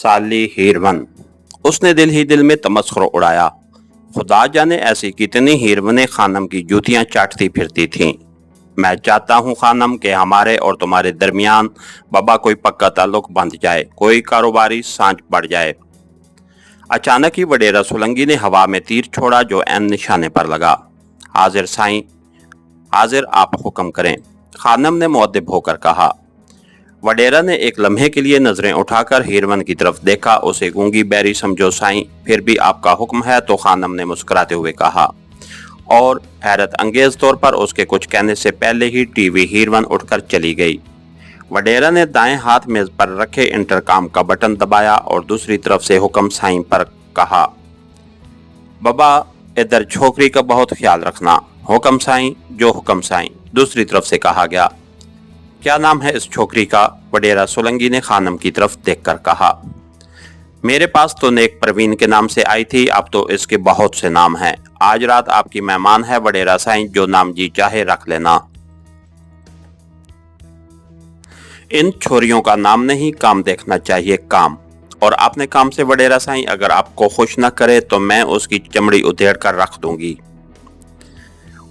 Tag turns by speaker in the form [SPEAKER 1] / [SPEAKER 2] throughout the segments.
[SPEAKER 1] साली हीरवन। उसने दिल ही दिल में तमस्खुर उड़ाया। खुदा जाने ऐसी कितनी हीरवनें खानम की जूतियां चाटती फिरती थीं। मैं चाहता हूं खानम कि हमारे और तुम्हारे दरमियान बाबा कोई पक्का ताल्लुक बंध जाए, कोई कारोबारी सांच बढ़ जाए। अचानक ही वडेरा सोलंकी ने हवा में तीर छोड़ा जो ऐन निशाने पर लगा। हाजिर साईं, हाजिर, आप हुक्म करें, खानम ने मुअद्दिब होकर कहा। वडेरा ने एक लम्हे के लिए नजरें उठाकर हीरवन की तरफ देखा। उसे गूंगी बैरी समझो साईं, फिर भी आपका हुक्म है, तो खानम ने मुस्कुराते हुए कहा। और हैरत अंगेज तौर पर उसके कुछ कहने से पहले ही टीवी हीरवन उठकर चली गई। वडेरा ने दाएं हाथ मेज पर रखे इंटरकॉम का बटन दबाया और दूसरी तरफ से हुक्म साईं पर कहा। बाबा, इधर छोकरी का बहुत ख्याल रखना। हुक्म साईं, जो हुक्म साईं, दूसरी तरफ से कहा गया। क्या नाम है इस छोकरी का? वडेरा सोलंकी ने खानम की तरफ देखकर कहा। मेरे पास तो नेक परवीन के नाम से आई थी, अब तो इसके बहुत से नाम हैं। आज रात आपकी मेहमान है वडेरा साईं, जो नाम जी चाहे रख लेना। इन छोरियों का नाम नहीं, काम देखना चाहिए, काम। और अपने काम से वडेरा साईं, अगर आपको खुश न करे तो मैं उसकी चमड़ी उधेड़ कर रख दूंगी।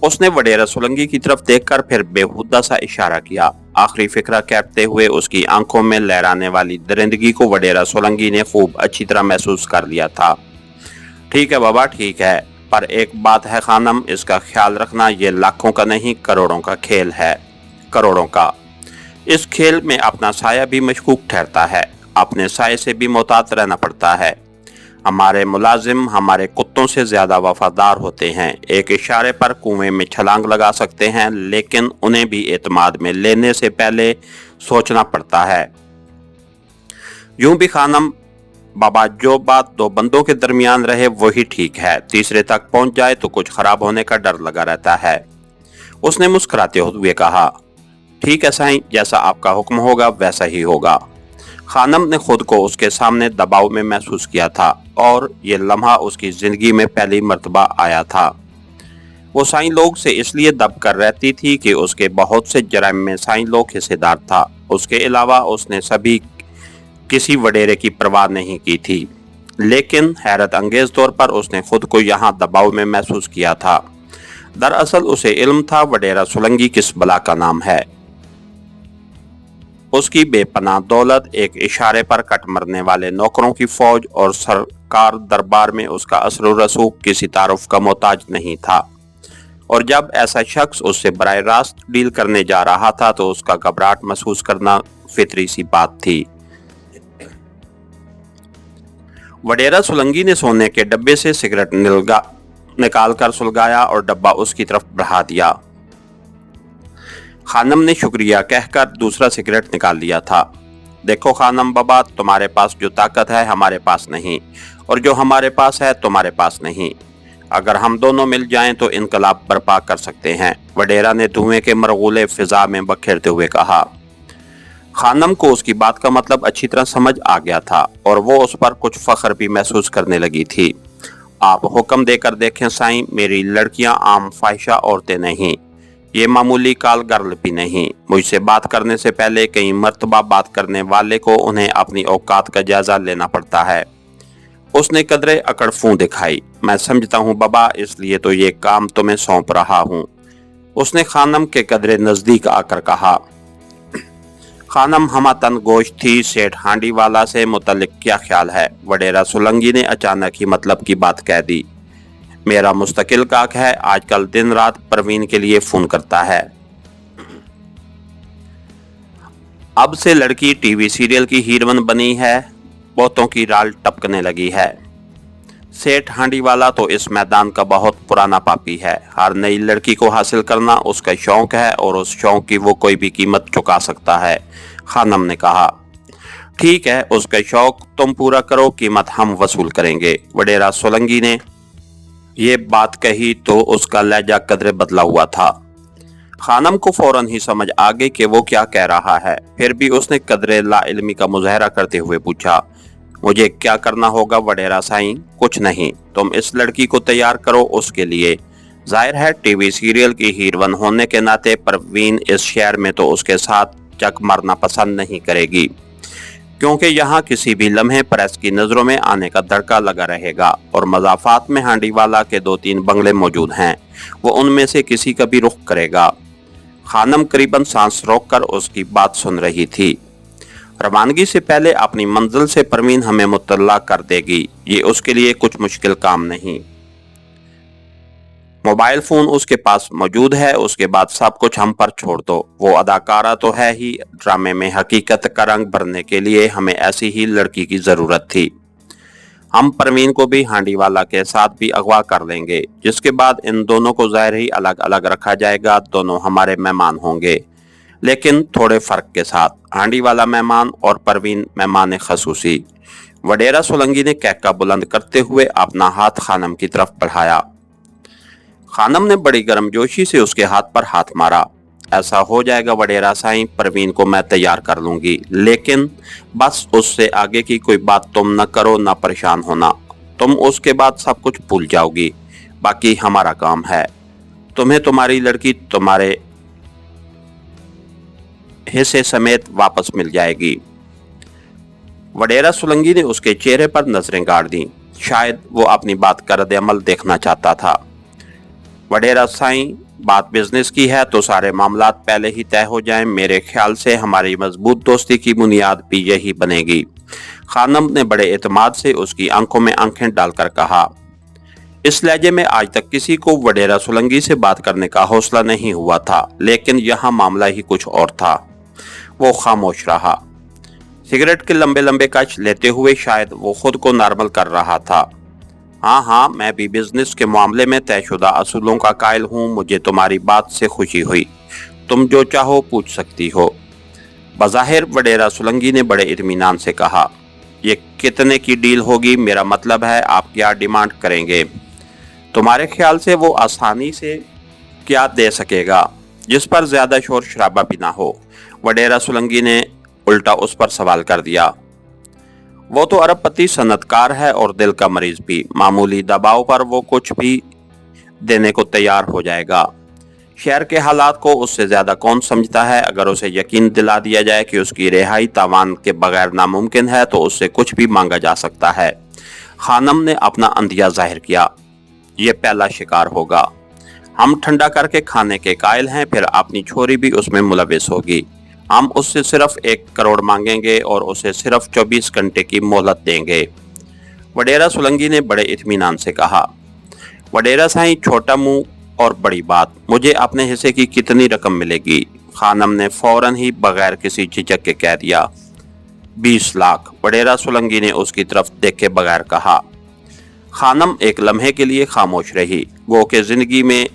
[SPEAKER 1] उसने वडेरा सोलंकी की तरफ देखकर फिर बेहुदा सा इशारा किया। आखिरी फिक्रा कहते हुए उसकी आंखों में लहराने वाली दरिंदगी को वडेरा सोलंकी ने खूब अच्छी तरह महसूस कर लिया था। ठीक है बाबा, ठीक है, पर एक बात है खानम, इसका ख्याल रखना, ये लाखों का नहीं करोड़ों का खेल है, करोड़ों का। इस खेल में अपना साया भी मशकूक ठहरता है, अपने साये से भी मोहतात रहना पड़ता है। हमारे मुलाजिम हमारे कुत्तों से ज्यादा वफादार होते हैं। एक इशारे पर कुएं में छलांग लगा सकते हैं, लेकिन उन्हें भी एतमाद में लेने से पहले सोचना पड़ता है। यूं भी खानम बाबा, जो बात दो बंदों के दरमियान रहे वही ठीक है, तीसरे तक पहुंच जाए तो कुछ खराब होने का डर लगा रहता है। उसने मुस्कुराते हुए कहा। ठीक है साईं, जैसा आपका हुक्म होगा वैसा ही होगा। खानम ने खुद को उसके सामने दबाव में महसूस किया था और ये लम्हा उसकी जिंदगी में पहली मर्तबा आया था। वो साईं लोग से इसलिए दब कर रहती थी कि उसके बहुत से जराइम में साईं लोग हिस्सेदार था। उसके अलावा उसने सभी किसी वडेरे की परवाह नहीं की थी, लेकिन हैरत अंगेज तौर पर उसने खुद को यहाँ दबाव में महसूस किया था। दरअसल उसे इल्म था वडेरा सोलंकी किस बला का नाम है। उसकी बेपनाह दौलत, एक इशारे पर कट मरने वाले नौकरों की फौज और सरकार दरबार में उसका असर रसूख किसी तारुफ का मोहताज नहीं था। और जब ऐसा शख्स उससे बराह रास्त डील करने जा रहा था तो उसका घबराहट महसूस करना फितरी सी बात थी। वडेरा सोलंकी ने सोने के डब्बे से सिगरेट निकाल कर सुलगाया और डब्बा उसकी तरफ बढ़ा दिया। खानम ने शुक्रिया कहकर दूसरा सिगरेट निकाल लिया था। देखो खानम बाबा, तुम्हारे पास जो ताकत है हमारे पास नहीं, और जो हमारे पास है तुम्हारे पास नहीं। अगर हम दोनों मिल जाएं तो इनकलाब बर्पा कर सकते हैं, वडेरा ने धुएं के मरगुले फिजा में बखेरते हुए कहा। खानम को उसकी बात का मतलब अच्छी तरह समझ आ गया था और वो उस पर कुछ फख्र भी महसूस करने लगी थी। आप हुक्म देकर देखें साईं, मेरी लड़कियां आम फाहिशा औरतें नहीं, ये मामूली काल गर्ल भी नहीं। मुझसे बात करने से पहले कई मर्तबा बात करने वाले को उन्हें अपनी औकात का जायजा लेना पड़ता है। उसने कदरे अकड़ फूं दिखाई। मैं समझता हूँ बाबा, इसलिए तो ये काम तुम्हें सौंप रहा हूँ। उसने खानम के कदरे नजदीक आकर कहा। खानम हमातन गोश्त थी, सेठ हांडी वाला से मुतल्लिक क्या ख्याल है? वडेरा सोलंकी ने अचानक ही मतलब की बात कह दी। मेरा मुस्तकिल काक है, आजकल दिन रात परवीन के लिए फोन करता है। अब से लड़की टीवी सीरियल की हीरोइन बनी है, बहुतों की राल टपकने लगी है। सेठ हांडी वाला तो इस मैदान का बहुत पुराना पापी है। हर नई लड़की को हासिल करना उसका शौक है और उस शौक की वो कोई भी कीमत चुका सकता है। खानम ने कहा। ठीक है, उसका शौक तुम पूरा करो, कीमत हम वसूल करेंगे। वडेरा सोलंकी ने ये बात कही तो उसका लहजा कदरे बदला हुआ था। खानम को फौरन ही समझ आ गई कि वो क्या कह रहा है, फिर भी उसने कदरे लाइल्मी का मुजाहरा करते हुए पूछा। मुझे क्या करना होगा वडेरा साईं? कुछ नहीं, तुम इस लड़की को तैयार करो उसके लिए। जाहिर है टीवी सीरियल की हीरोइन होने के नाते परवीन इस शहर में तो उसके साथ चक मारना पसंद नहीं करेगी। क्योंकि यहाँ किसी भी लम्हे प्रेस की नजरों में आने का धड़का लगा रहेगा और मजाफात में हांडीवाला के 2-3 बंगले मौजूद हैं। वो उनमें से किसी का भी रुख करेगा। खानम करीबन सांस रोककर उसकी बात सुन रही थी। रवानगी से पहले अपनी मंजिल से परवीन हमें मुत्तला कर देगी, ये उसके लिए कुछ मुश्किल काम नहीं। मोबाइल फोन उसके पास मौजूद है, उसके बाद सब कुछ हम पर छोड़ दो। वो अदाकारा तो है ही, ड्रामे में हकीकत का रंग भरने के लिए हमें ऐसी ही लड़की की जरूरत थी। हम परवीन को भी हांडीवाला के साथ भी अगवा कर लेंगे, जिसके बाद इन दोनों को ज़ाहिर ही अलग अलग रखा जाएगा। दोनों हमारे मेहमान होंगे, लेकिन थोड़े फर्क के साथ। हांडीवाला मेहमान और परवीन मेहमान खसूसी। वडेरा सोलंकी ने कहका बुलंद करते हुए अपना हाथ खानम की तरफ बढ़ाया। खानम ने बड़ी गर्मजोशी से उसके हाथ पर हाथ मारा। ऐसा हो जाएगा वडेरा साईं, परवीन को मैं तैयार कर लूंगी, लेकिन बस उससे आगे की कोई बात तुम न करो, न परेशान होना। तुम उसके बाद सब कुछ भूल जाओगी, बाकी हमारा काम है। तुम्हें तुम्हारी लड़की तुम्हारे हिस्से समेत वापस मिल जाएगी। वडेरा सोलंकी ने उसके चेहरे पर नजरें गाड़ दी। शायद वो अपनी बात का रद्द-ए-अमल देखना चाहता था। वडेरा साईं, बात बिजनेस की है तो सारे मामलात पहले ही तय हो जाएं। मेरे ख्याल से हमारी मजबूत दोस्ती की बुनियाद भी यही बनेगी। खानम ने बड़े एतमाद से उसकी आंखों में आंखें डालकर कहा। इस लहजे में आज तक किसी को वडेरा सोलंकी से बात करने का हौसला नहीं हुआ था, लेकिन यहाँ मामला ही कुछ और था। वो खामोश रहा, सिगरेट के लंबे लंबे कच लेते हुए। शायद वो खुद को नॉर्मल कर रहा था। हाँ, मैं भी बिजनेस के मामले में तयशुदा असूलों का कायल हूँ। मुझे तुम्हारी बात से खुशी हुई। तुम जो चाहो पूछ सकती हो। बज़ाहिर वडेरा सोलंकी ने बड़े इत्मीनान से कहा। ये कितने की डील होगी? मेरा मतलब है आप क्या डिमांड करेंगे? तुम्हारे ख्याल से वो आसानी से क्या दे सकेगा जिस पर ज्यादा शोर शराबा भी ना हो? वडेरा सोलंकी ने उल्टा उस पर सवाल कर दिया। वो तो अरबपति सनतकार है और दिल का मरीज भी। मामूली दबाव पर वो कुछ भी देने को तैयार हो जाएगा। शहर के हालात को उससे ज्यादा कौन समझता है? अगर उसे यकीन दिला दिया जाए कि उसकी रिहाई तावान के बगैर नामुमकिन है तो उससे कुछ भी मांगा जा सकता है। खानम ने अपना अंदिया जाहिर किया। ये पहला शिकार होगा। हम ठंडा करके खाने के कायल हैं, फिर अपनी छोरी भी उसमें मुलविस होगी। हम उससे सिर्फ 1 करोड़ मांगेंगे और उसे सिर्फ 24 घंटे की मोहलत देंगे। वडेरा सोलंकी ने बड़े इत्मीनान से कहा। वडेरा साईं, छोटा मुंह और बड़ी बात। मुझे अपने हिस्से की कितनी रकम मिलेगी? खानम ने फौरन ही बगैर किसी झिझक के कह दिया। 20 लाख। वडेरा सोलंकी ने उसकी तरफ देखे बगैर कहा। खानम एक लम्हे के लिए खामोश रही। वो के जिंदगी में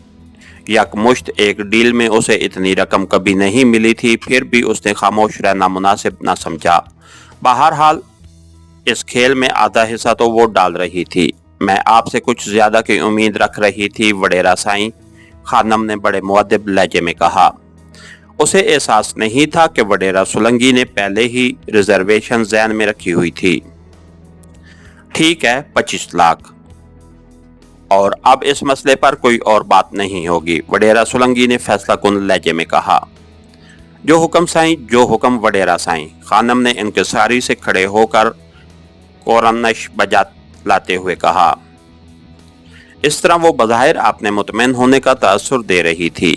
[SPEAKER 1] यकमुश्त एक डील में उसे इतनी रकम कभी नहीं मिली थी, फिर भी उसने खामोश रहना मुनासिब न समझा। बहरहाल इस खेल में आधा हिस्सा तो वो डाल रही थी। मैं आपसे कुछ ज्यादा की उम्मीद रख रही थी वडेरा साईं, खानम ने बड़े मुअद्दब लहजे में कहा। उसे एहसास नहीं था कि वडेरा सोलंकी ने पहले ही रिजर्वेशन ज़हन में रखी हुई थी। ठीक है, 25 लाख। और अब इस मसले पर कोई और बात नहीं होगी, वडेरा सोलंकी ने फैसला कुन लहजे में कहा। जो हुक्म साईं, जो हुक्म वडेरा साईं। खानम ने इंकिसारी से खड़े होकर कोरनश बजा लाते हुए कहा। इस तरह वो बज़ाहिर अपने मुतमईन होने का तासुर दे रही थी।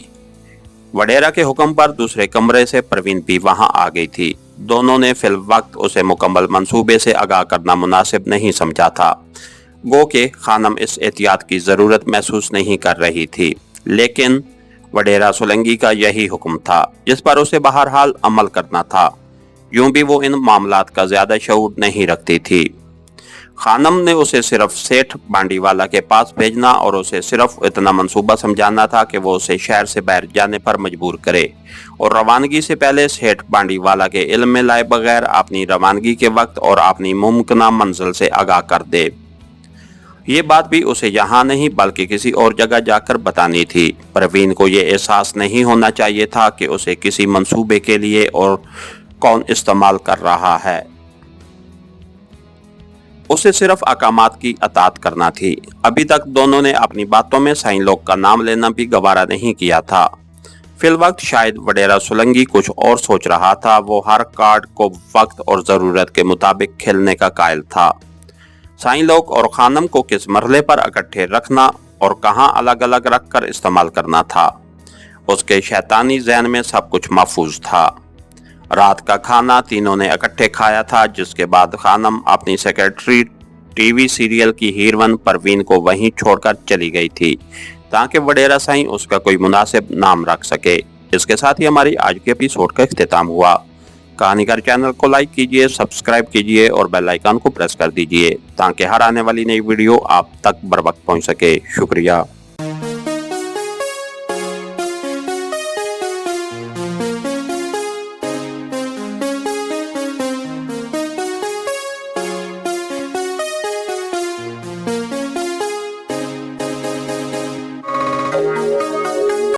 [SPEAKER 1] वडेरा के हुक्म पर दूसरे कमरे से परवीन भी वहां आ गई थी। दोनों ने फिल वक्त उसे मुकम्मल मंसूबे से आगाह करना मुनासिब नहीं समझा था। गो के खानम इस एहतियात की ज़रूरत महसूस नहीं कर रही थी, लेकिन वडेरा सोलंकी का यही हुक्म था जिस पर उसे बहरहाल अमल करना था। यूं भी वो इन मामलात का ज़्यादा शऊर नहीं रखती थी। खानम ने उसे सिर्फ सेठ बांडीवाला के पास भेजना और उसे सिर्फ इतना मंसूबा समझाना था कि वो उसे शहर से बाहर जाने पर मजबूर करे और रवानगी से पहले सेठ बांडीवाला के इल्म में लाए बगैर अपनी रवानगी के वक्त और अपनी मुमकिना मंजिल से आगाह कर दे। ये बात भी उसे यहाँ नहीं बल्कि किसी और जगह जाकर बतानी थी। परवीन को ये एहसास नहीं होना चाहिए था कि उसे किसी मंसूबे के लिए और कौन इस्तेमाल कर रहा है। उसे सिर्फ अकामात की अतात करना थी। अभी तक दोनों ने अपनी बातों में साईं लोग का नाम लेना भी गवारा नहीं किया था। फिल वक्त शायद वडेरा सोलंकी कुछ और सोच रहा था। वो हर कार्ड को वक्त और जरूरत के मुताबिक खेलने का कायल था। साईं लोग और खानम को किस मरहले पर इकट्ठे रखना और कहां अलग अलग रखकर इस्तेमाल करना था, उसके शैतानी ज़हन में सब कुछ महफूज था। रात का खाना तीनों ने इकट्ठे खाया था, जिसके बाद खानम अपनी सेक्रेटरी टीवी सीरियल की हीरोइन परवीन को वहीं छोड़कर चली गई थी, ताकि वडेरा साईं उसका कोई मुनासिब नाम रख सके। इसके साथ ही हमारी आज के एपिसोड का इख्तिताम हुआ। कहानीकार चैनल को लाइक कीजिए, सब्सक्राइब कीजिए और बेल आइकन को प्रेस कर दीजिए, ताकि हर आने वाली नई वीडियो आप तक बर वक्त पहुंच सके। शुक्रिया।